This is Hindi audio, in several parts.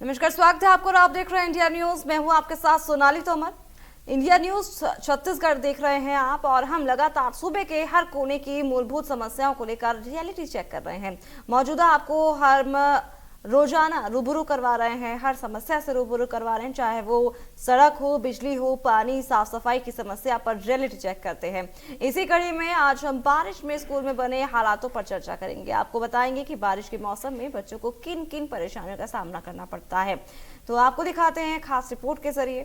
नमस्कार, स्वागत है आपको और आप देख रहे हैं इंडिया न्यूज। मैं हूं आपके साथ सोनाली तोमर। इंडिया न्यूज छत्तीसगढ़ देख रहे हैं आप और हम लगातार सूबे के हर कोने की मूलभूत समस्याओं को लेकर रियलिटी चेक कर रहे हैं। मौजूदा आपको हर रोजाना रूबरू करवा रहे हैं, हर समस्या से रूबरू करवा रहे हैं, चाहे वो सड़क हो, बिजली हो, पानी, साफ सफाई की समस्या पर रियलिटी चेक करते हैं। इसी कड़ी में आज हम बारिश में स्कूल में बने हालातों पर चर्चा करेंगे। आपको बताएंगे कि बारिश के मौसम में बच्चों को किन किन परेशानियों का सामना करना पड़ता है। तो आपको दिखाते हैं खास रिपोर्ट के जरिए।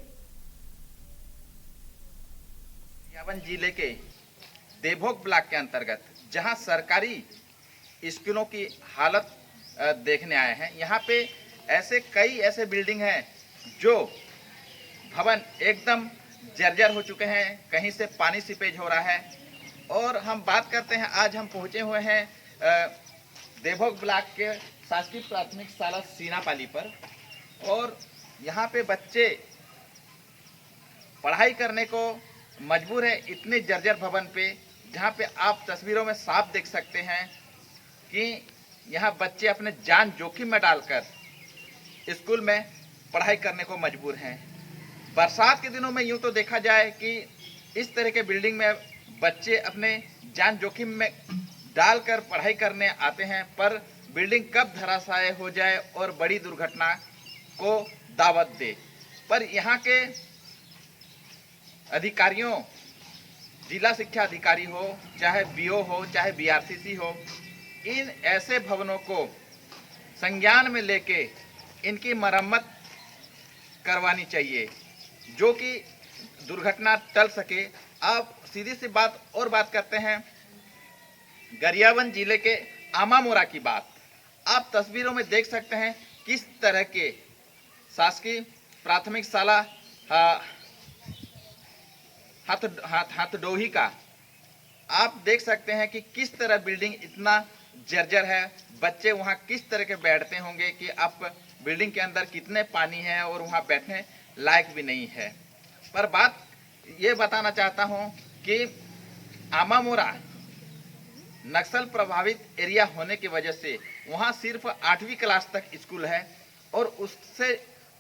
गरियाबंद जिले के देवभोग ब्लॉक के अंतर्गत जहां सरकारी स्कूलों की हालत देखने आए हैं, यहाँ पे कई ऐसे बिल्डिंग हैं जो भवन एकदम जर्जर हो चुके हैं, कहीं से पानी सीपेज हो रहा है। और हम बात करते हैं, आज हम पहुंचे हुए हैं देवभोग ब्लॉक के शासकीय प्राथमिक शाला सीनापाली पर, और यहाँ पे बच्चे पढ़ाई करने को मजबूर है इतने जर्जर भवन पे, जहाँ पे आप तस्वीरों में साफ देख सकते हैं कि यहाँ बच्चे अपने जान जोखिम में डालकर स्कूल में पढ़ाई करने को मजबूर हैं। बरसात के दिनों में यूँ तो देखा जाए कि इस तरह के बिल्डिंग में बच्चे अपने जान जोखिम में डालकर पढ़ाई करने आते हैं, पर बिल्डिंग कब धराशायी हो जाए और बड़ी दुर्घटना को दावत दे। पर यहाँ के अधिकारियों, जिला शिक्षा अधिकारी हो, चाहे बीओ हो, चाहे बीआरसीसी हो, इन ऐसे भवनों को संज्ञान में लेके इनकी मरम्मत करवानी चाहिए, जो कि दुर्घटना टल सके। अब सीधी सी बात करते हैं गरियाबंद जिले के आमामोरा की बात। आप तस्वीरों में देख सकते हैं किस तरह के शासकीय प्राथमिक शाला हाथडोही का आप देख सकते हैं कि किस तरह बिल्डिंग इतना जर्जर है। बच्चे वहाँ किस तरह के बैठते होंगे कि आप बिल्डिंग के अंदर कितने पानी है और वहाँ बैठने लायक भी नहीं है। पर बात ये बताना चाहता हूँ कि आमामोरा नक्सल प्रभावित एरिया होने की वजह से वहाँ सिर्फ 8वीं क्लास तक स्कूल है और उससे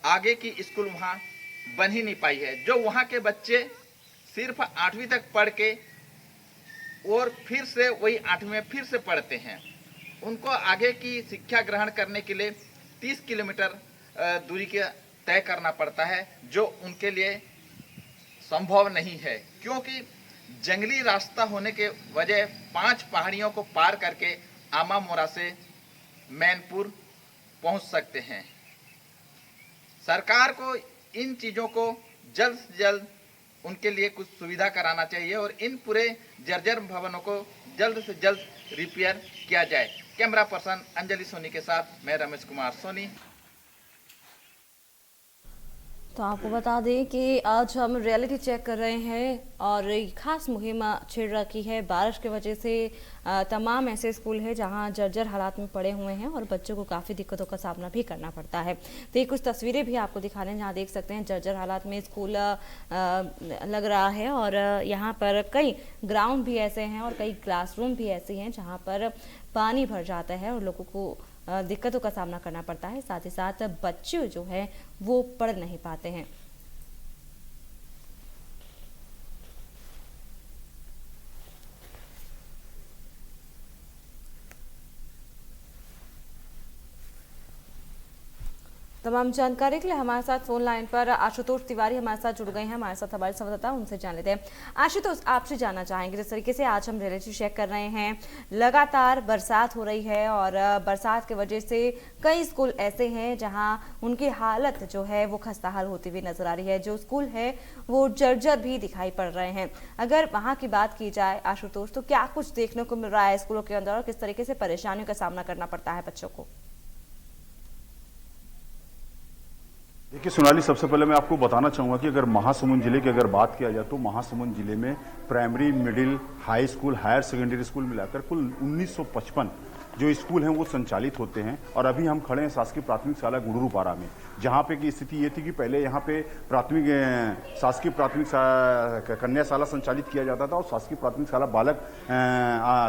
आगे की स्कूल वहाँ बन ही नहीं पाई है। जो वहाँ के बच्चे सिर्फ 8वीं तक पढ़ के और फिर से वही 8वीं में फिर से पढ़ते हैं, उनको आगे की शिक्षा ग्रहण करने के लिए 30 किलोमीटर दूरी के तय करना पड़ता है, जो उनके लिए संभव नहीं है, क्योंकि जंगली रास्ता होने के वजह 5 पहाड़ियों को पार करके आमामोरा से मैनपुर पहुंच सकते हैं। सरकार को इन चीज़ों को जल्द से जल्द उनके लिए कुछ सुविधा कराना चाहिए और इन पूरे जर्जर भवनों को जल्द से जल्द रिपेयर किया जाए। कैमरा पर्सन अंजलि सोनी के साथ मैं रमेश कुमार सोनी। तो आपको बता दें कि आज हम रियलिटी चेक कर रहे हैं और खास मुहिम छिड़ रखी है। बारिश की वजह से तमाम ऐसे स्कूल हैं जहां जर्जर हालात में पड़े हुए हैं और बच्चों को काफ़ी दिक्कतों का सामना भी करना पड़ता है। तो ये कुछ तस्वीरें भी आपको दिखा रहे हैं, जहां देख सकते हैं जर्जर हालात में स्कूल लग रहा है और यहाँ पर कई ग्राउंड भी ऐसे हैं और कई क्लासरूम भी ऐसे हैं जहाँ पर पानी भर जाता है और लोगों को दिक्कतों का सामना करना पड़ता है। साथ ही साथ बच्चे जो है वो पढ़ नहीं पाते हैं। तमाम जानकारी के लिए हमारे साथ फोन लाइन पर आशुतोष तिवारी हमारे साथ जुड़ गए हैं। हमारे साथ हमारे संवाददाता, उनसे जान लेते हैं। आशुतोष, आपसे जानना चाहेंगे, जिस तरीके से आज हम रियलिटी चेक कर रहे हैं, लगातार बरसात हो रही है और बरसात की वजह से कई स्कूल ऐसे हैं जहां उनकी हालत जो है वो खस्ताहाल होती हुई नजर आ रही है। जो स्कूल है वो जर्जर भी दिखाई पड़ रहे हैं। अगर वहाँ की बात की जाए आशुतोष, तो क्या कुछ देखने को मिल रहा है स्कूलों के अंदर और किस तरीके से परेशानियों का सामना करना पड़ता है बच्चों को? देखिए सोनाली, सबसे पहले मैं आपको बताना चाहूँगा कि अगर महासमुंद जिले की अगर बात किया जाए तो महासमुंद जिले में primary, middle, high school, higher secondary school मिलाकर कुल 1955 जो स्कूल हैं वो संचालित होते हैं। और अभी हम खड़े हैं शासकीय प्राथमिक शाला गुडरूपारा में, जहाँ पे की स्थिति ये थी कि पहले यहाँ पे शासकीय प्राथमिक कन्या शाला संचालित किया जाता था और शासकीय प्राथमिक शाला बालक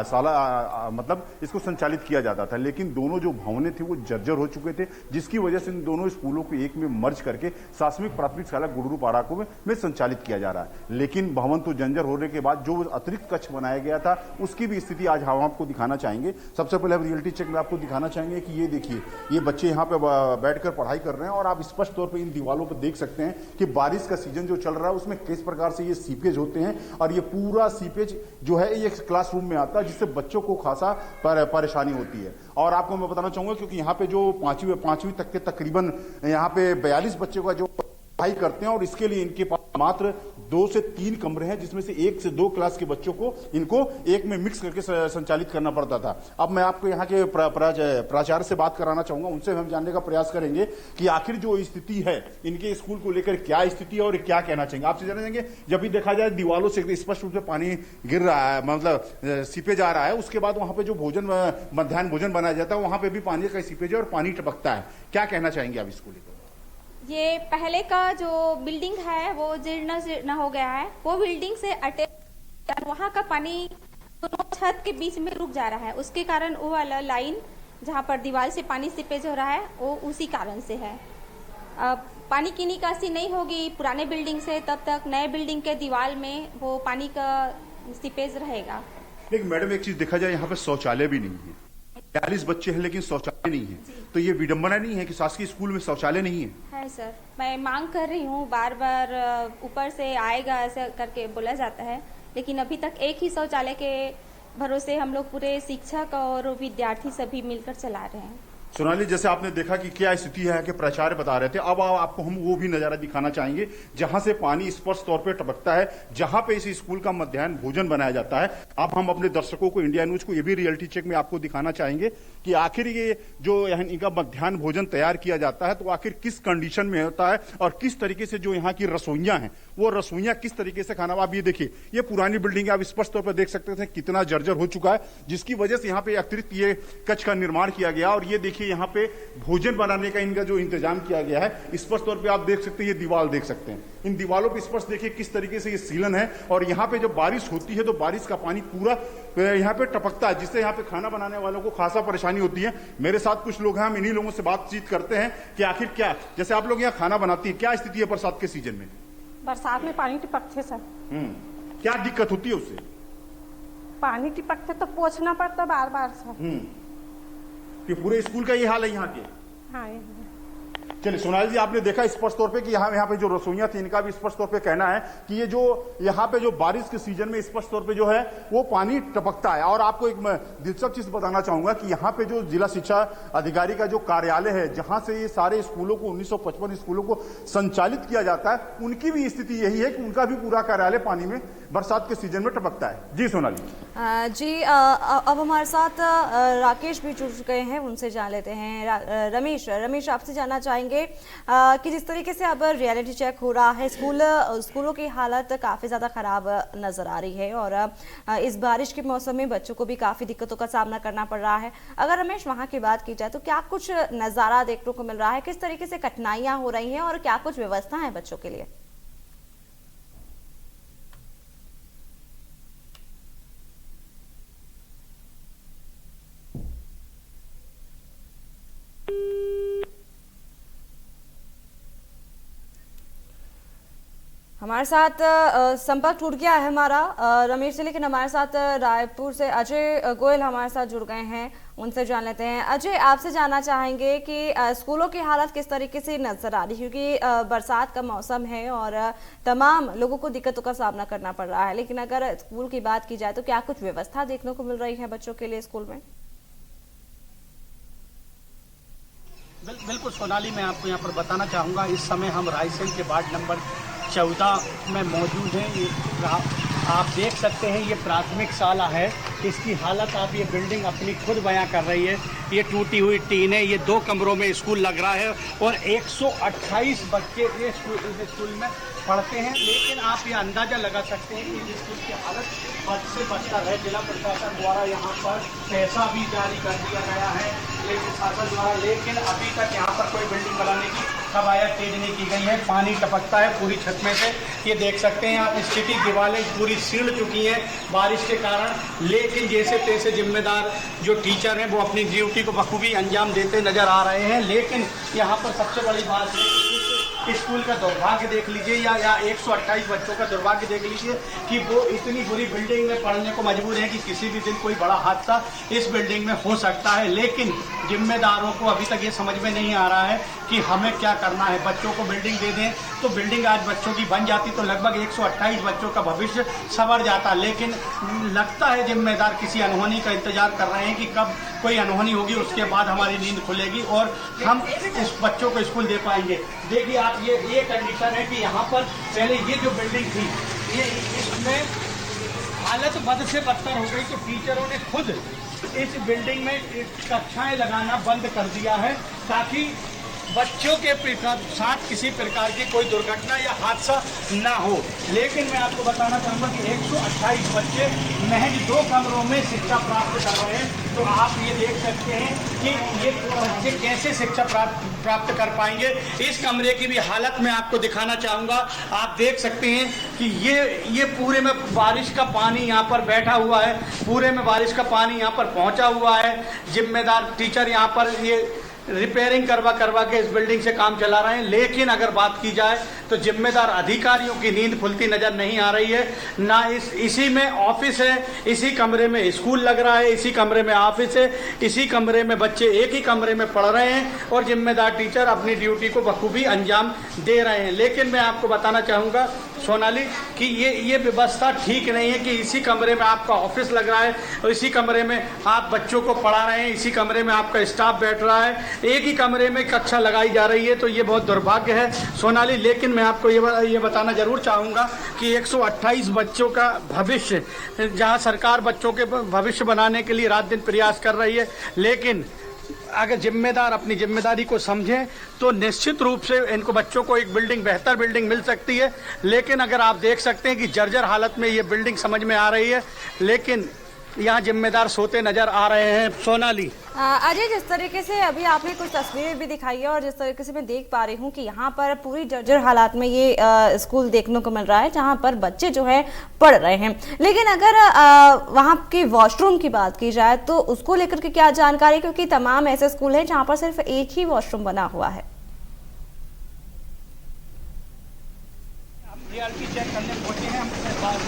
शाला मतलब इसको संचालित किया जाता था। लेकिन दोनों जो भवनें थे वो जर्जर हो चुके थे, जिसकी वजह से इन दोनों स्कूलों को एक में मर्ज करके शासकीय प्राथमिक शाला गुडरूपारा को में संचालित किया जा रहा है। लेकिन भवन तो जर्जर होने के बाद जो अतिरिक्त कक्ष बनाया गया था उसकी भी स्थिति आज हम आपको दिखाना चाहेंगे। सबसे पहले हम रियलिटी चेक में आपको दिखाना चाहेंगे कि ये देखिए, ये बच्चे यहाँ पे बैठकर पढ़ाई कर रहे हैं और आप स्पष्ट तौर पे इन दीवारों पर देख सकते हैं कि बारिश का सीजन जो चल रहा है उसमें किस प्रकार से ये सीपेज होते हैं। और ये पूरा सीपेज जो है ये क्लासरूम में आता है, जिससे बच्चों को खासा परेशानी होती है। और आपको मैं बताना चाहूंगा क्योंकि यहाँ पे जो पांचवी तक के तकरीबन यहाँ पे 42 बच्चों का जो पढ़ाई करते हैं और इसके लिए इनके पास मात्र 2 से 3 कमरे हैं, जिसमें से 1 से 2 क्लास के बच्चों को इनको एक में मिक्स करके संचालित करना पड़ता था। अब मैं आपको यहाँ के प्राचार्य से बात कराना चाहूंगा, उनसे हम जानने का प्रयास करेंगे कि आखिर जो स्थिति है इनके स्कूल को लेकर क्या स्थिति है और क्या कहना चाहेंगे। आपसे जाना चाहेंगे, जब भी देखा जाए दीवारों से स्पष्ट रूप से पानी गिर रहा है, मतलब सीपेज आ रहा है, उसके बाद वहां पे जो मध्याह्न भोजन बनाया जाता है वहां पे भी पानी का सीपेज है और पानी टपकता है। क्या कहना चाहेंगे आप स्कूल को? ये पहले का जो बिल्डिंग है वो जीर्ण हो गया है, वो बिल्डिंग से अटैच वहाँ का पानी दोनों छत के बीच में रुक जा रहा है। उसके कारण वो वाला लाइन जहाँ पर दीवार से पानी सीपेज हो रहा है वो उसी कारण से है। अब पानी की निकासी नहीं होगी पुराने बिल्डिंग से, तब तक नए बिल्डिंग के दीवार में वो पानी का सीपेज रहेगा। लेकिन मैडम एक चीज देखा जाए, यहाँ पे शौचालय भी नहीं है। 40 बच्चे हैं लेकिन शौचालय नहीं है, तो ये विडंबना नहीं है कि शासकीय स्कूल में शौचालय नहीं है सर, मैं मांग कर रही हूँ, बार बार ऊपर से आएगा ऐसे करके बोला जाता है, लेकिन अभी तक एक ही शौचालय के भरोसे हम लोग पूरे शिक्षक और विद्यार्थी सभी मिलकर चला रहे हैं। सोनाली, जैसे आपने देखा कि क्या स्थिति है कि प्राचार्य बता रहे थे, अब आपको हम वो भी नजारा दिखाना चाहेंगे जहां से पानी स्पष्ट तौर पे टपकता है, जहां पे इस स्कूल का मध्याह्न भोजन बनाया जाता है। अब हम अपने दर्शकों को, इंडिया न्यूज को, ये भी रियलिटी चेक में आपको दिखाना चाहेंगे कि आखिर ये जो इनका मध्याह्न भोजन तैयार किया जाता है तो आखिर किस कंडीशन में होता है और किस तरीके से जो यहाँ की रसोइयां हैं वो रसोइयां किस तरीके से खाना। आप ये देखिए, ये पुरानी बिल्डिंग है, आप स्पष्ट तौर पर देख सकते थे कितना जर्जर हो चुका है, जिसकी वजह से यहाँ पे अतिरिक्त ये कक्ष का निर्माण किया गया। और ये देखिए यहाँ पे भोजन बनाने का इनका जो इंतजाम किया गया है, स्पष्ट तौर पे आप देख सकते हैं, ये दीवार देख सकते हैं, इन दीवारों पे स्पष्ट देखिए किस तरीके से ये सीलन है। और यहाँ पे जब बारिश होती है तो बारिश का पानी पूरा यहाँ पे टपकता है, जिससे यहाँ पे खाना बनाने वालों को खासा परेशानी होती है। मेरे साथ कुछ लोग हैं, हम इन्हीं लोगों से बातचीत करते हैं कि आखिर क्या, जैसे आप लोग यहाँ खाना बनाती है, क्या स्थिति है बरसात के सीजन में? बरसात में पानी टपकते है सर। क्या दिक्कत होती है उससे? पानी टपकते तो पोंछना पड़ता बार बार सर। कि पूरे स्कूल का ये हाल है यहाँ के? हाँ। चलिए सोनाली जी, आपने देखा स्पष्ट तौर पे कि यहाँ पे जो रसोइयां थी इनका भी स्पष्ट तौर पे कहना है कि ये जो यहाँ पे जो बारिश के सीजन में स्पष्ट तौर पे जो है वो पानी टपकता है। और आपको एक दिलचस्प चीज बताना चाहूंगा कि यहाँ पे जो जिला शिक्षा अधिकारी का जो कार्यालय है, जहां से ये सारे स्कूलों को 1955 स्कूलों को संचालित किया जाता है, उनकी भी स्थिति यही है कि उनका भी पूरा कार्यालय पानी में बरसात के सीजन में टपकता है। जी सोनाली जी, अब हमारे साथ राकेश भी जुड़ चुके हैं, उनसे जान लेते हैं। रमेश आपसे जानना चाहेंगे कि जिस तरीके से अब रियलिटी चेक हो रहा है, स्कूलों की हालत काफ़ी ज़्यादा ख़राब नज़र आ रही है और इस बारिश के मौसम में बच्चों को भी काफ़ी दिक्कतों का सामना करना पड़ रहा है। अगर रमेश वहाँ की बात की जाए तो क्या कुछ नज़ारा देखने को मिल रहा है, किस तरीके से कठिनाइयाँ हो रही हैं और क्या कुछ व्यवस्था है बच्चों के लिए? हमारे साथ संपर्क टूट गया है हमारा रमेश से, लेकिन हमारे साथ रायपुर से अजय गोयल हमारे साथ जुड़ गए हैं, उनसे जान लेते हैं। अजय, आपसे जानना चाहेंगे कि स्कूलों की हालत किस तरीके से नजर आ रही है, क्योंकि बरसात का मौसम है और तमाम लोगों को दिक्कतों का सामना करना पड़ रहा है, लेकिन अगर स्कूल की बात की जाए तो क्या कुछ व्यवस्था देखने को मिल रही है बच्चों के लिए स्कूल में? बिल्कुल सोनाली, मैं आपको यहाँ पर बताना चाहूँगा, इस समय हम रायसेन के वार्ड नंबर 14 में मौजूद हैं। आप देख सकते हैं ये प्राथमिक शाला है। इसकी हालत आप ये बिल्डिंग अपनी खुद बयां कर रही है। ये टूटी हुई टीन है। ये 2 कमरों में स्कूल लग रहा है और 128 बच्चे इस स्कूल में पढ़ते हैं। लेकिन आप ये अंदाज़ा लगा सकते हैं कि इस स्कूल की हालत बद से बदतर है। जिला प्रशासन द्वारा यहाँ पर पैसा भी जारी कर दिया गया है लेकिन शासन द्वारा, लेकिन अभी तक यहाँ पर कोई बिल्डिंग बनाने की कवायद तेज नहीं की गई है। पानी टपकता है पूरी छत में से। ये देख सकते हैं आप, स्थिति दीवारें पूरी सीढ़ चुकी हैं बारिश के कारण। लेकिन जैसे तैसे जिम्मेदार जो टीचर हैं वो अपनी ड्यूटी को बखूबी अंजाम देते नज़र आ रहे हैं। लेकिन यहाँ पर सबसे बड़ी बात है कि स्कूल का दुर्भाग्य देख लीजिए या 128 बच्चों का दुर्भाग्य देख लीजिए कि वो इतनी बुरी बिल्डिंग में पढ़ने को मजबूर हैं कि किसी भी दिन कोई बड़ा हादसा इस बिल्डिंग में हो सकता है। लेकिन जिम्मेदारों को अभी तक ये समझ में नहीं आ रहा है कि हमें क्या करना है। बच्चों को बिल्डिंग दे दें तो बिल्डिंग आज बच्चों की बन जाती तो लगभग 128 बच्चों का भविष्य संवर जाता। लेकिन लगता है जिम्मेदार किसी अनहोनी का इंतजार कर रहे हैं कि कब कोई अनहोनी होगी, उसके बाद हमारी नींद खुलेगी और हम इस बच्चों को स्कूल दे पाएंगे। देखिए आप, ये कंडीशन है कि यहाँ पर पहले ये जो बिल्डिंग थी ये इसमें हालत बद से बदतर हो गई। तो टीचरों ने खुद इस बिल्डिंग में कक्षाएं लगाना बंद कर दिया है ताकि बच्चों के साथ किसी प्रकार की कोई दुर्घटना या हादसा ना हो। लेकिन मैं आपको बताना चाहूँगा कि 128 बच्चे महज 2 कमरों में शिक्षा प्राप्त कर रहे हैं। तो आप ये देख सकते हैं कि ये बच्चे कैसे शिक्षा प्राप्त कर पाएंगे। इस कमरे की भी हालत मैं आपको दिखाना चाहूँगा। आप देख सकते हैं कि ये पूरे में बारिश का पानी यहाँ पर बैठा हुआ है। पूरे में बारिश का पानी यहाँ पर पहुँचा हुआ है। जिम्मेदार टीचर यहाँ पर ये रिपेयरिंग करवा के इस बिल्डिंग से काम चला रहे हैं। लेकिन अगर बात की जाए तो जिम्मेदार अधिकारियों की नींद खुलती नज़र नहीं आ रही है। ना इसी में ऑफिस है, इसी कमरे में स्कूल लग रहा है, इसी कमरे में ऑफिस है, इसी कमरे में बच्चे एक ही कमरे में पढ़ रहे हैं और जिम्मेदार टीचर अपनी ड्यूटी को बखूबी अंजाम दे रहे हैं। लेकिन मैं आपको बताना चाहूँगा सोनाली कि ये व्यवस्था ठीक नहीं है कि इसी कमरे में आपका ऑफिस लग रहा है और इसी कमरे में आप बच्चों को पढ़ा रहे हैं, इसी कमरे में आपका स्टाफ बैठ रहा है, एक ही कमरे में कक्षा लगाई जा रही है। तो ये बहुत दुर्भाग्य है सोनाली। लेकिन मैं आपको ये बताना जरूर चाहूँगा कि 128 बच्चों का भविष्य, जहाँ सरकार बच्चों के भविष्य बनाने के लिए रात दिन प्रयास कर रही है, लेकिन अगर जिम्मेदार अपनी जिम्मेदारी को समझें तो निश्चित रूप से इनको बच्चों को एक बेहतर बिल्डिंग मिल सकती है। लेकिन अगर आप देख सकते हैं कि जर्जर हालत में ये बिल्डिंग समझ में आ रही है, लेकिन यहाँ जिम्मेदार सोते नजर आ रहे हैं। सोनाली, अजय, जिस तरीके से अभी आपने कुछ तस्वीरें भी दिखाई है और जिस तरीके से मैं देख पा रही हूँ कि यहाँ पर पूरी जर्जर हालात में ये स्कूल देखने को मिल रहा है जहाँ पर बच्चे जो है पढ़ रहे हैं। लेकिन अगर वहाँ के वॉशरूम की बात की जाए तो उसको लेकर के क्या जानकारी, क्योंकि तमाम ऐसे स्कूल हैं जहाँ पर सिर्फ एक ही वॉशरूम बना हुआ है। रियलिटी चेक करने पहुंचे हैं, हम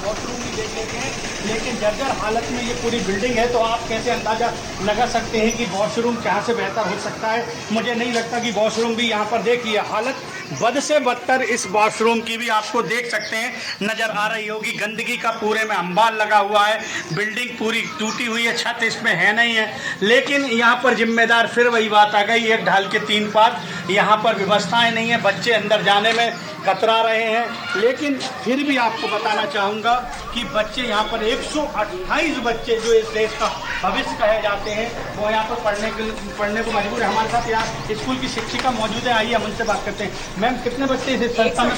वॉशरूम भी देख लेते हैं। लेकिन जर्जर हालत में ये पूरी बिल्डिंग है तो आप कैसे अंदाज़ा लगा सकते हैं कि वॉशरूम कहाँ से बेहतर हो सकता है। मुझे नहीं लगता कि वॉशरूम भी यहाँ पर देखिए हालत बद से बदतर इस वॉशरूम की भी आपको देख सकते हैं नज़र आ रही होगी। गंदगी का पूरे में अंबार लगा हुआ है, बिल्डिंग पूरी टूटी हुई है, छत इसमें है नहीं है। लेकिन यहाँ पर जिम्मेदार फिर वही बात आ गई, एक ढाल के 3 पात। यहाँ पर व्यवस्थाएं नहीं है, बच्चे अंदर जाने में कतरा रहे हैं। लेकिन फिर भी आपको बताना चाहूँगा कि बच्चे यहाँ पर 128 बच्चे जो इस देश का भविष्य कहे जाते हैं वो यहाँ पर पढ़ने को मजबूर है। हमारे साथ यहाँ स्कूल की शिक्षिका मौजूद है, आइए हम उनसे बात करते हैं। मैम, कितने बच्चे इस संस्था में?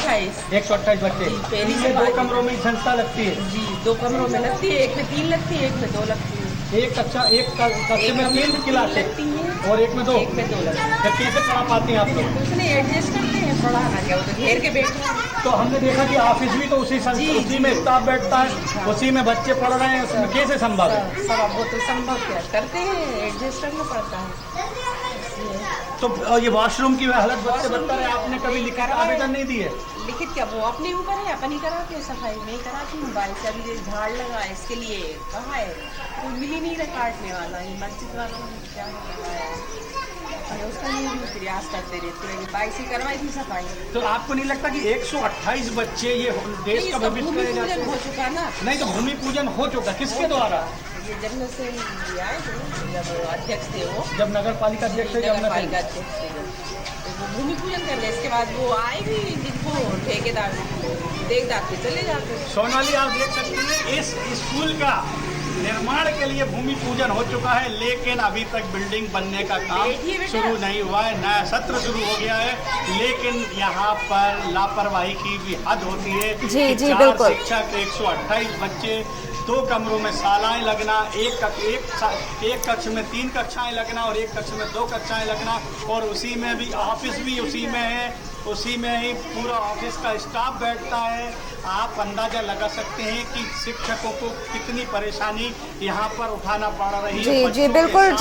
128 बच्चे। पहले 2 कमरों में संस्था लगती है जी, 2 कमरों में लगती है, एक में 3 लगती है, एक में 2 लगती है। एक कक्षा में 3 क्लास लगती है और एक में 2 लगती है। तो कैसे पढ़ा पाती हैं आप लोग? कुछ नहीं, एडजस्ट करते हैं, पढ़ाना क्या, वो तो घेर के बैठे। तो हमने देखा कि ऑफिस भी तो उसी में स्टाफ बैठता है, उसी में बच्चे पढ़ रहे हैं, उसमें कैसे संभव है? सब वो तो संभव क्या करते हैं, एडजस्ट करना पड़ता है। तो ये वॉशरूम की हालत बच्चे बदतर है, आपने कभी लिखित आवेदन नहीं दिए? लिखित क्या, वो अपने ऊपर है, अपन ही कराते हैं सफाई, मैं कराती हूँ। बारिश अभी झाड़ लगा है, इसके लिए कहाँ है, कोई मिल ही नहीं रहा काटने वाला। ये मस्जिद वालों ने क्या लगाया है, उसका नहीं प्रयास करते रहते हैं। 22 ही करवाई थी सफाई। तो आपको नहीं लगता कि 128 बच्चे ये देश का भविष्य हो चुका ना? नहीं, तो भूमि पूजन हो चुका, किसके द्वारा? ये जब से आए थे, जब अध्यक्ष थे वो, जब नगर पालिका अध्यक्ष थे, नगर पालिका अध्यक्ष थे, वो भूमि पूजन कर ले, इसके बाद वो आएगी जिनको ठेकेदार देख दाख के चले जाते। सोनाली, आप देख सकती हैं इस स्कूल का निर्माण के लिए भूमि पूजन हो चुका है, लेकिन अभी तक बिल्डिंग बनने का काम शुरू नहीं हुआ है। नया सत्र शुरू हो गया है, लेकिन यहाँ पर लापरवाही की भी हद होती है। जी, कि चार बिल्कुल। शिक्षक, 128 बच्चे, 2 कमरों में शालाएं लगना, एक कक्ष में 3 कक्षाएं लगना और एक कक्ष में 2 कक्षाएं लगना, और उसी में भी ऑफिस भी उसी में है, उसी में ही पूरा ऑफिस का स्टाफ बैठता है। आप अंदाजा लगा सकते हैं कि शिक्षकों को कितनी परेशानी यहाँ पर उठाना पड़ रही है। जी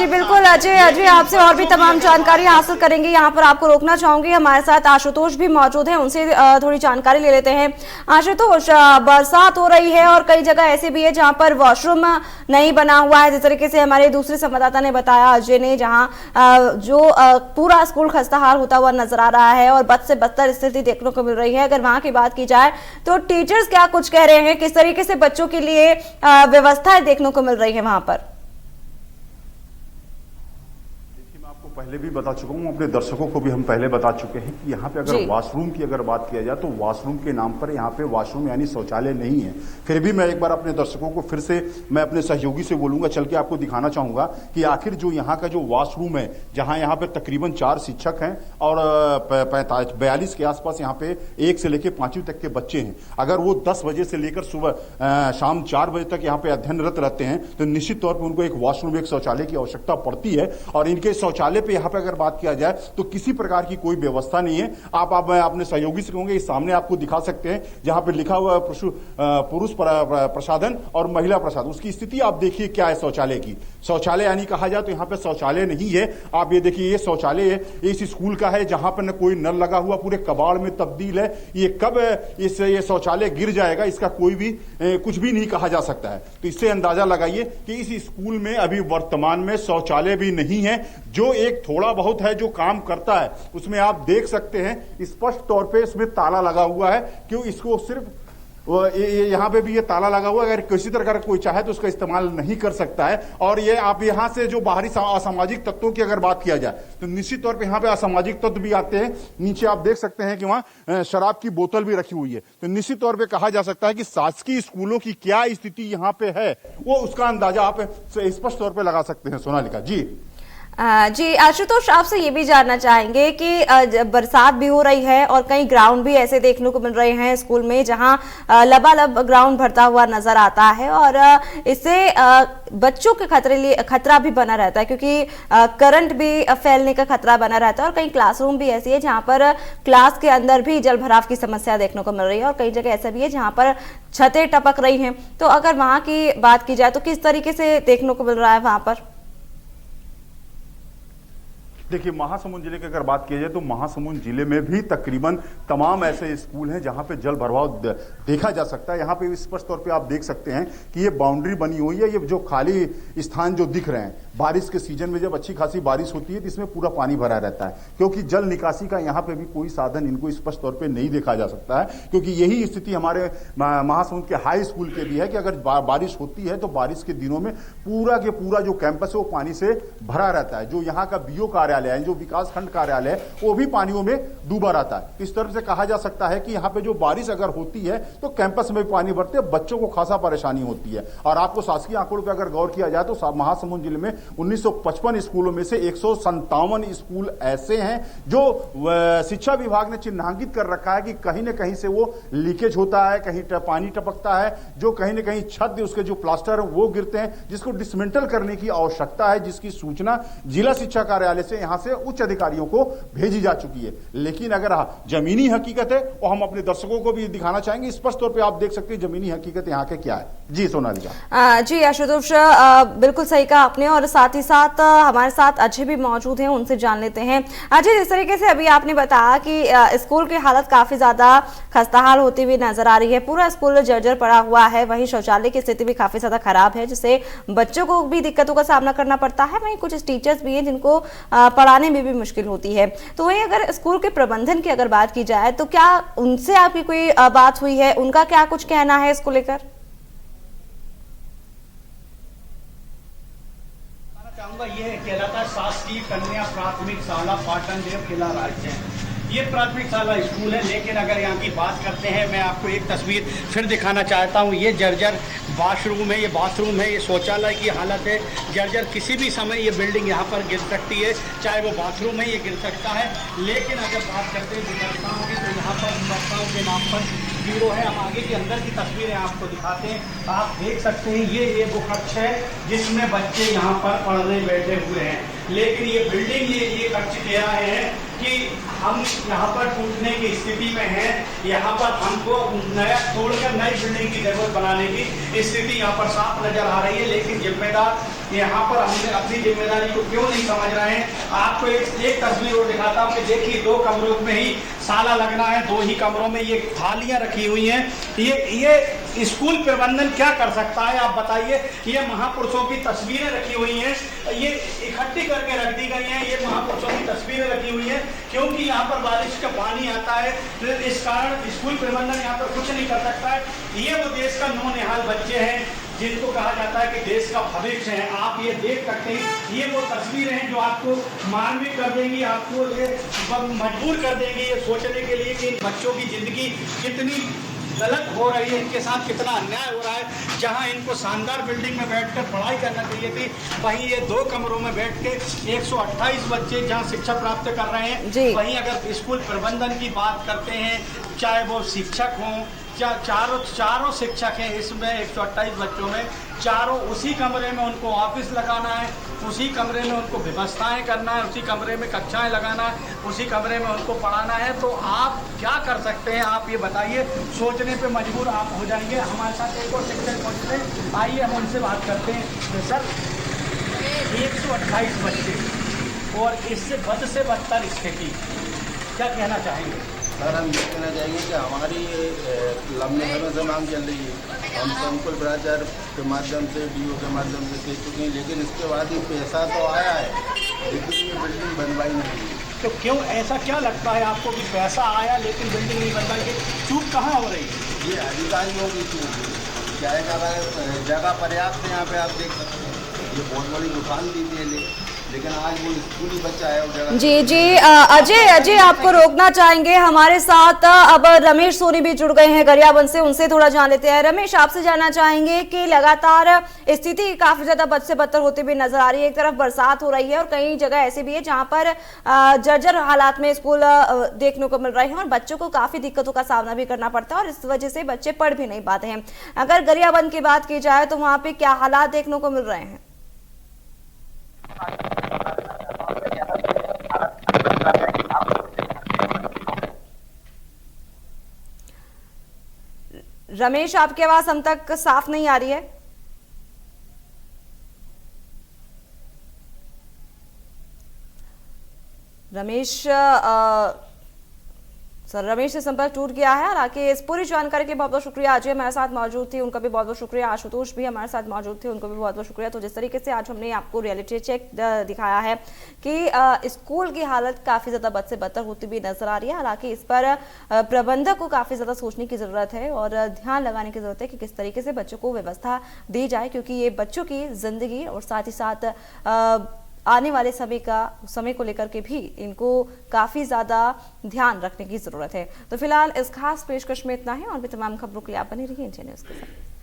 बिल्कुल अजय आपसे और भी तमाम जानकारी हासिल करेंगे। यहाँ पर आपको रोकना चाहूंगी, हमारे साथ आशुतोष भी मौजूद हैं, उनसे थोड़ी जानकारी ले लेते हैं। आशुतोष, बरसात हो रही है और कई जगह ऐसे भी है जहाँ पर वॉशरूम नहीं बना हुआ है, जिस तरीके से हमारे दूसरे संवाददाता ने बताया, अजय ने, जहाँ जो पूरा स्कूल खस्ताहाल होता हुआ नजर आ रहा है और बद से बदतर स्थिति देखने को मिल रही है। अगर वहां की बात की जाए तो टीचर्स क्या कुछ कह रहे हैं, किस तरीके से बच्चों के लिए व्यवस्थाएं देखने को मिल रही है वहां पर? पहले भी बता चुका हूं, अपने दर्शकों को भी हम पहले बता चुके हैं कि यहाँ पे अगर वॉशरूम की अगर बात किया जाए तो वॉशरूम के नाम पर यहाँ पे वॉशरूम यानी शौचालय नहीं है। फिर भी मैं एक बार अपने दर्शकों को फिर से मैं अपने सहयोगी से बोलूंगा, चल के आपको दिखाना चाहूंगा कि आखिर जो यहाँ का जो वॉशरूम है, जहाँ यहाँ पे तकरीबन 4 शिक्षक हैं और 42 के आसपास यहाँ पे 1 से लेकर 5वीं तक के बच्चे हैं। अगर वो 10 बजे से लेकर सुबह शाम 4 बजे तक यहाँ पे अध्ययनरत रहते हैं तो निश्चित तौर पर उनको एक वॉशरूम, एक शौचालय की आवश्यकता पड़ती है। और इनके शौचालय पे यहाँ पे अगर बात किया जाए तो किसी प्रकार की कोई व्यवस्था नहीं है। आप मैं अपने सहयोगी से कहूंगा, इस सामने आपको दिखा सकते हैं जहां पे लिखा हुआ पुरुष प्रसाधन और महिला प्रसाद, उसकी स्थिति आप देखिए क्या है शौचालय की। शौचालय यानी कहा जाए तो यहाँ पे शौचालय नहीं है। आप ये देखिए, ये शौचालय है, इस स्कूल का है जहां पर न कोई नल लगा हुआ, पूरे कबाड़ में तब्दील है। ये कब ये शौचालय गिर जाएगा इसका कोई भी कुछ भी नहीं कहा जा सकता है। तो इससे अंदाजा लगाइए कि इस स्कूल में अभी वर्तमान में शौचालय भी नहीं है। जो एक थोड़ा बहुत है जो काम करता है उसमें आप देख सकते हैं स्पष्ट तौर पे इसमें ताला लगा हुआ है। क्यों इसको सिर्फ यहाँ पे भी ये ताला लगा हुआ है, अगर किसी तरह का कोई चाहे तो उसका इस्तेमाल नहीं कर सकता है। और ये आप यहाँ से जो बाहरी असामाजिक तत्वों की अगर बात किया जाए तो निश्चित तौर पे यहाँ पे असामाजिक तत्व भी आते हैं। नीचे आप देख सकते हैं कि वहाँ शराब की बोतल भी रखी हुई है। तो निश्चित तौर पे कहा जा सकता है कि शासकीय स्कूलों की क्या स्थिति यहाँ पे है वो उसका अंदाजा आप स्पष्ट तौर पर लगा सकते हैं। सोनालिका जी। जी आशुतोष, आपसे ये भी जानना चाहेंगे कि बरसात भी हो रही है और कई ग्राउंड भी ऐसे देखने को मिल रहे हैं स्कूल में जहां लबालब ग्राउंड भरता हुआ नजर आता है और इससे बच्चों के खतरा भी बना रहता है, क्योंकि करंट भी फैलने का खतरा बना रहता है। और कई क्लासरूम भी ऐसी है जहां पर क्लास के अंदर भी जल भराव की समस्या देखने को मिल रही है और कई जगह ऐसा भी है जहां पर छतें टपक रही हैं। तो अगर वहां की बात की जाए तो किस तरीके से देखने को मिल रहा है वहां पर? देखिए, महासमुंद जिले की अगर बात की जाए तो महासमुंद जिले में भी तकरीबन तमाम ऐसे स्कूल हैं जहां पे जल भराव देखा जा सकता है। यहाँ पे स्पष्ट तौर पे आप देख सकते हैं कि ये बाउंड्री बनी हुई है। ये जो खाली स्थान जो दिख रहे हैं, बारिश के सीजन में जब अच्छी खासी बारिश होती है तो इसमें पूरा पानी भरा रहता है, क्योंकि जल निकासी का यहाँ पे भी कोई साधन इनको स्पष्ट तौर पे नहीं देखा जा सकता है। क्योंकि यही स्थिति हमारे महासमुंद के हाई स्कूल के भी है कि अगर बारिश होती है तो बारिश के दिनों में पूरा के पूरा जो कैंपस है वो पानी से भरा रहता है। जो यहाँ का बीओ कार्यालय है, जो विकास खंड कार्यालय है, वो भी पानियों में डूबा रहता है। इस तरह से कहा जा सकता है कि यहाँ पे जो बारिश अगर होती है तो कैंपस में भी पानी भरते हैं, बच्चों को खासा परेशानी होती है। और आपको शासकीय आंकड़ों पर अगर गौर किया जाए तो महासमुंद जिले में 1955 स्कूलों में से 157 स्कूल ऐसे हैं जो शिक्षा विभाग ने चिन्हांकित कर रखा है कि कहीं ना कहीं से वो लीकेज होता है, कहीं पानी टपकता है, जो कहीं ना कहीं छत उसके जो प्लास्टर है वो गिरते हैं, जिसको डिसमेंटल करने की आवश्यकता है, जिसकी सूचना जिला शिक्षा कार्यालय से यहाँ से उच्च अधिकारियों को भेजी जा चुकी है। लेकिन अगर जमीनी हकीकत है वो हम अपने दर्शकों को भी दिखाना चाहेंगे। स्पष्ट तौर पे आप देख सकते हैं जमीनी हकीकत यहाँ के क्या है। जी सोनालिका। जी आशुतोष, बिल्कुल सही कहा आपने और साथ ही साथ हमारे साथ अजय भी मौजूद हैं, उनसे जान लेते हैं। अजय, जिस तरीके से अभी आपने बताया कि स्कूल की हालत काफी ज्यादा खस्ताहाल होती हुई नजर आ रही है, पूरा स्कूल जर्जर पड़ा हुआ है, वहीं शौचालय की स्थिति भी काफी ज्यादा खराब है जिससे बच्चों को भी दिक्कतों का सामना करना पड़ता है, वहीं कुछ टीचर्स भी हैं जिनको पढ़ाने में भी मुश्किल होती है। तो वहीं अगर स्कूल के प्रबंधन की अगर बात की जाए तो क्या उनसे आपकी कोई बात हुई है, उनका क्या कुछ कहना है इसको लेकर? ये है कि लगातार शासकीय कन्या प्राथमिक शाला पाटन देव किला राज्य। ये प्राथमिक शाला स्कूल है, लेकिन अगर यहाँ की बात करते हैं, मैं आपको एक तस्वीर फिर दिखाना चाहता हूँ। ये जर्जर वाशरूम है, ये बाथरूम है, ये शौचालय की हालत है जर्जर। किसी भी समय ये बिल्डिंग यहाँ पर गिर सकती है, चाहे वो बाथरूम है, ये गिर सकता है। लेकिन अगर बात करते हैं विमर्शाओं की, तो यहाँ पर विमर्शाओं के नाम पर जीरो है। हम आगे के अंदर की तस्वीरें आपको दिखाते हैं। आप देख सकते हैं ये वो कक्ष है जिसमें बच्चे यहाँ पर पढ़ने बैठे हुए हैं। लेकिन ये बिल्डिंग ये कक्ष कह रहे हैं कि हम यहाँ पर टूटने की स्थिति में हैं, यहाँ पर हमको नया तोड़कर नई बिल्डिंग की जरूरत बनाने की स्थिति यहाँ पर साफ नजर आ रही है। लेकिन जिम्मेदार यहाँ पर हमने अपनी जिम्मेदारी को क्यों नहीं समझ रहे हैं। आपको एक तस्वीर और दिखाता हूँ कि देखिए 2 कमरों में ही साला लगना है, 2 ही कमरों में ये थालियां रखी हुई हैं। ये स्कूल प्रबंधन क्या कर सकता है, आप बताइए। ये महापुरुषों की तस्वीरें रखी हुई हैं, ये इकट्ठी करके रख दी गई हैं। ये महापुरुषों की तस्वीरें रखी हुई हैं क्योंकि यहाँ पर बारिश का पानी आता है, तो इस कारण स्कूल प्रबंधन यहाँ पर कुछ नहीं कर सकता है। ये वो देश का नौनिहाल बच्चे हैं जिनको कहा जाता है कि देश का भविष्य है। आप ये देख सकते हैं, ये वो तस्वीरें हैं जो आपको मानवीय कर देंगी, आपको ये मजबूर कर देंगी ये सोचने के लिए कि बच्चों की जिंदगी कितनी गलत हो रही है, इनके साथ कितना अन्याय हो रहा है। जहां इनको शानदार बिल्डिंग में बैठकर पढ़ाई करना चाहिए थी, वहीं ये 2 कमरों में बैठ के 128 बच्चे जहां शिक्षा प्राप्त कर रहे हैं। वहीं अगर स्कूल प्रबंधन की बात करते हैं, चाहे वो शिक्षक हों, चारों शिक्षक हैं इसमें 128 बच्चों में, चारों उसी कमरे में उनको ऑफिस लगाना है, उसी कमरे में उनको व्यवस्थाएं करना है, उसी कमरे में कक्षाएं लगाना है, उसी कमरे में उनको पढ़ाना है। तो आप क्या कर सकते हैं, आप ये बताइए। सोचने पे मजबूर आप हो जाएंगे। हमारे साथ एक और शिक्षक पहुँचते हैं, आइए हम उनसे बात करते हैं। तो सर 128 बच्चे और इससे बद से बदतर स्थिति, क्या कहना चाहेंगे? सर हम ये कहना चाहेंगे कि हमारी लंबे समय से मांग चल रही है। हम संकुल प्राचार्य के माध्यम से DO के माध्यम से कह चुके हैं, लेकिन इसके बाद ही पैसा तो आया है, लेकिन ये बिल्डिंग बनवाई नहीं। तो क्यों ऐसा क्या लगता है आपको कि पैसा आया लेकिन बिल्डिंग नहीं बन पाई? चूक कहाँ हो रही है? ये अधिकारियों की चूक है। क्या जगह पर्याप्त है यहाँ पे, आप देख सकते हैं। ये बहुत बड़ी दुकान दी पहले, लेकिन आज वो स्कूली बच्चा है जगह। जी अजय आपको रोकना चाहेंगे। हमारे साथ अब रमेश सोनी भी जुड़ गए हैं गरियाबंद से, उनसे थोड़ा जान लेते हैं। रमेश, आपसे जानना चाहेंगे कि लगातार स्थिति काफी ज्यादा बद से बदतर होती हुई नजर आ रही है। एक तरफ बरसात हो रही है और कई जगह ऐसी भी है जहां पर जर्जर हालात में स्कूल देखने को मिल रहे हैं और बच्चों को काफी दिक्कतों का सामना भी करना पड़ता है और इस वजह से बच्चे पढ़ भी नहीं पाते हैं। अगर गरियाबंद की बात की जाए तो वहां पे क्या हालात देखने को मिल रहे हैं? रमेश, आपकी आवाज हम तक साफ नहीं आ रही है। रमेश रमेश से संपर्क टूट गया है। हालांकि इस पूरी जानकारी के बहुत बहुत शुक्रिया। अजय हमारे साथ मौजूद थे, उनका भी बहुत बहुत शुक्रिया। आशुतोष भी हमारे साथ मौजूद थे, उनको भी बहुत बहुत शुक्रिया। तो जिस तरीके से आज हमने आपको रियलिटी चेक दिखाया है कि स्कूल की हालत काफी ज्यादा बद से बदतर होती हुई नजर आ रही है। हालांकि इस पर प्रबंधक को काफी ज्यादा सोचने की जरूरत है और ध्यान लगाने की जरूरत है कि किस तरीके से बच्चों को व्यवस्था दी जाए, क्योंकि ये बच्चों की जिंदगी और साथ ही साथ आने वाले समय को लेकर के भी इनको काफी ज्यादा ध्यान रखने की जरूरत है। तो फिलहाल इस खास पेशकश में इतना ही और भी तमाम खबरों के लिए आप बने रहिए इंडिया न्यूज के साथ।